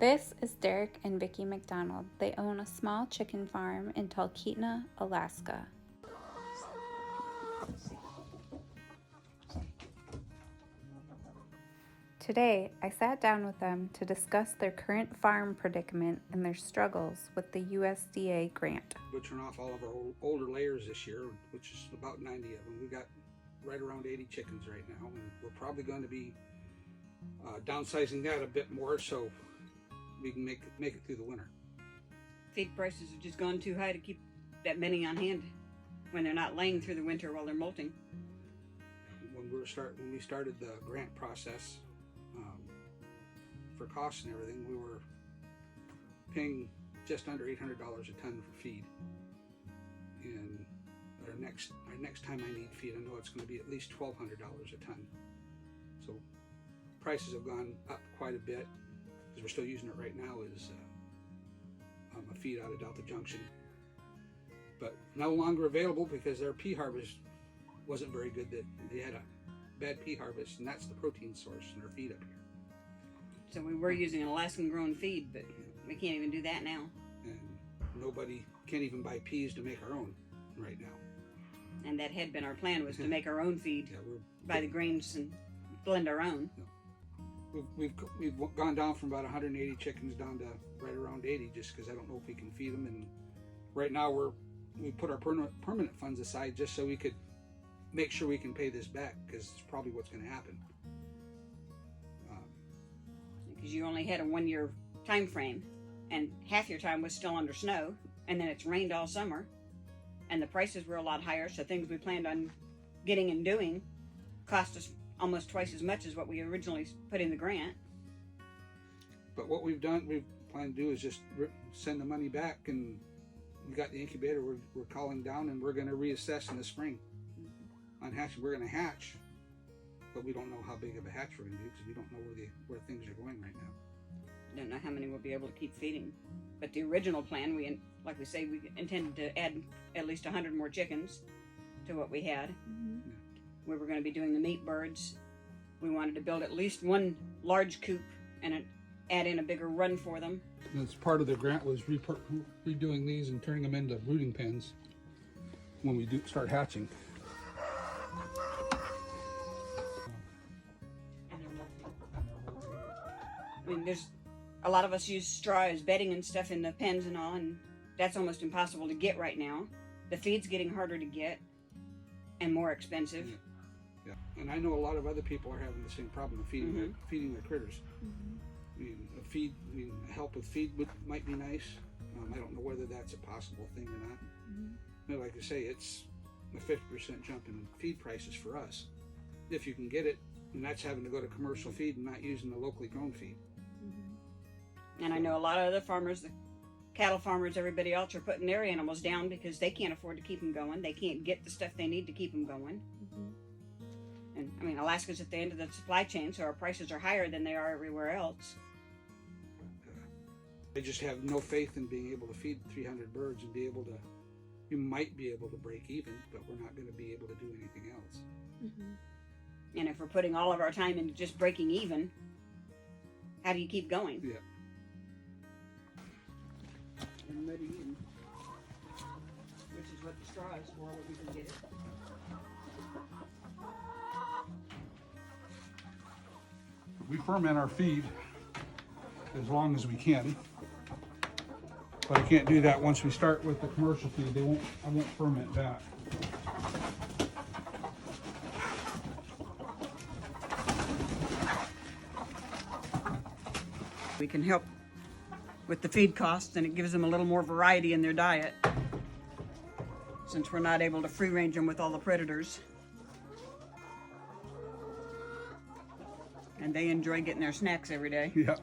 This is Derek and Vicki McDonald. They own a small chicken farm in Talkeetna, Alaska. Today, I sat down with them to discuss their current farm predicament and their struggles with the USDA grant. Butchering off all of our older layers this year, which is about 90 of them. We've got right around 80 chickens right now, and we're probably going to be downsizing that a bit more so we can make it through the winter. Feed prices have just gone too high to keep that many on hand when they're not laying through the winter while they're molting. When we started the grant process for costs and everything, we were paying just under $800 a ton for feed. And our next time I need feed, I know it's going to be at least $1,200 a ton. So prices have gone up quite a bit, because we're still using it right now as a feed out of Delta Junction, but no longer available because their pea harvest wasn't very good. That they had a bad pea harvest, and that's the protein source in our feed up here. So we were using an Alaskan grown feed, but we can't even do that now. And nobody can't even buy peas to make our own right now. And that had been our plan, was to make our own feed, buy the grains and blend our own. We've gone down from about 180 chickens down to right around 80, just because I don't know if we can feed them. And right now we put our permanent funds aside just so we could make sure we can pay this back, because it's probably what's going to happen. Because you only had a 1 year time frame, and half your time was still under snow, and then it's rained all summer, and the prices were a lot higher, so things we planned on getting and doing cost us almost twice as much as what we originally put in the grant. But what we've planned to do is just send the money back, and we got the incubator we're calling down, and we're going to reassess in the spring on hatching. We're going to hatch, but we don't know how big of a hatch we're going to do, because we don't know where things are going right now. Don't know how many we'll be able to keep feeding. But the original plan, like we say, we intended to add at least 100 more chickens to what we had. We were going to be doing the meat birds. We wanted to build at least one large coop and add in a bigger run for them. That's part of the grant, was redoing these and turning them into brooding pens when we do start hatching. I mean, there's a lot of us use straw as bedding and stuff in the pens and all, and that's almost impossible to get right now. The feed's getting harder to get and more expensive. Yeah. And I know a lot of other people are having the same problem of feeding their critters. I mean, help with feed might be nice. I don't know whether that's a possible thing or not. But like I say, it's a 50% jump in feed prices for us, if you can get it, and that's having to go to commercial feed and not using the locally grown feed. And I know a lot of other farmers, the cattle farmers, everybody else, are putting their animals down because they can't afford to keep them going. They can't get the stuff they need to keep them going. And I mean, Alaska's at the end of the supply chain, so our prices are higher than they are everywhere else. I just have no faith in being able to feed 300 birds and you might be able to break even, but we're not going to be able to do anything else. And if we're putting all of our time into just breaking even, how do you keep going? Yeah. And muddy, which is what the straw is for, where we can get it. We ferment our feed as long as we can, but I can't do that once we start with the commercial feed. I won't ferment that. We can help with the feed costs, and it gives them a little more variety in their diet, since we're not able to free range them with all the predators. And they enjoy getting their snacks every day. Yeah.